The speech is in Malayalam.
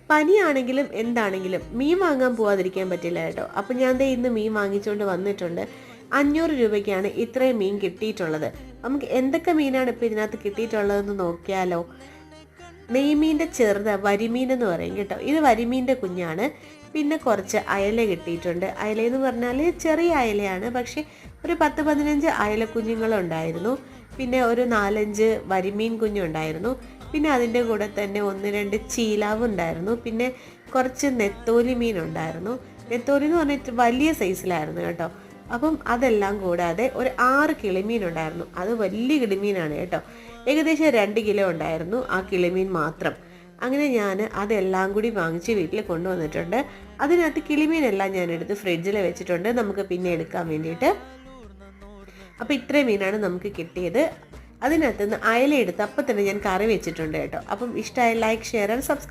പനിയാണെങ്കിലും എന്താണെങ്കിലും മീൻ വാങ്ങാൻ പോവാതിരിക്കാൻ പറ്റില്ല കേട്ടോ. അപ്പം ഞാൻ ദേ ഇന്ന് മീൻ വാങ്ങിച്ചുകൊണ്ട് വന്നിട്ടുണ്ട്. 500 രൂപയ്ക്കാണ് ഇത്രയും മീൻ കിട്ടിയിട്ടുള്ളത്. നമുക്ക് എന്തൊക്കെ മീനാണ് ഇപ്പോൾ ഇതിനകത്ത് കിട്ടിയിട്ടുള്ളതെന്ന് നോക്കിയാലോ. നെയ്മീൻ്റെ ചെറുത് വരിമീൻ എന്ന് പറയും കേട്ടോ. ഇത് വരിമീൻ്റെ കുഞ്ഞാണ്. പിന്നെ കുറച്ച് അയല കിട്ടിയിട്ടുണ്ട്. അയലയെന്ന് പറഞ്ഞാൽ ചെറിയ അയലയാണ്, പക്ഷേ ഒരു 10-15 അയല കുഞ്ഞുങ്ങളുണ്ടായിരുന്നു. പിന്നെ ഒരു 4-5 വരിമീൻ കുഞ്ഞുണ്ടായിരുന്നു. പിന്നെ അതിൻ്റെ കൂടെ തന്നെ 1-2 ചീലാവ് ഉണ്ടായിരുന്നു. പിന്നെ കുറച്ച് നെത്തോലി മീനുണ്ടായിരുന്നു. നെത്തോലി എന്ന് പറഞ്ഞിട്ട് വലിയ സൈസിലായിരുന്നു കേട്ടോ. അപ്പം അതെല്ലാം കൂടാതെ ഒരു 6 കിളിമീൻ ഉണ്ടായിരുന്നു. അത് വലിയ കിളിമീനാണ് കേട്ടോ. ഏകദേശം 2 കിലോ ഉണ്ടായിരുന്നു ആ കിളിമീൻ മാത്രം. അങ്ങനെ ഞാൻ അതെല്ലാം കൂടി വാങ്ങിച്ച് വീട്ടിൽ കൊണ്ടുവന്നിട്ടുണ്ട്. അതിനകത്ത് കിളിമീനെല്ലാം ഞാൻ എടുത്ത് ഫ്രിഡ്ജിൽ വെച്ചിട്ടുണ്ട്, നമുക്ക് പിന്നെ എടുക്കാൻ വേണ്ടിയിട്ട്. അപ്പോൾ ഇത്രയും മീനാണ് നമുക്ക് കിട്ടിയത്. അതിനകത്ത് നിന്ന് അയല എടുത്ത് അപ്പം തന്നെ ഞാൻ കറി വെച്ചിട്ടുണ്ട് കേട്ടോ. അപ്പം ഇഷ്ടമായ ലൈക്ക്, ഷെയർ ആൻഡ് സബ്സ്ക്രൈബ്.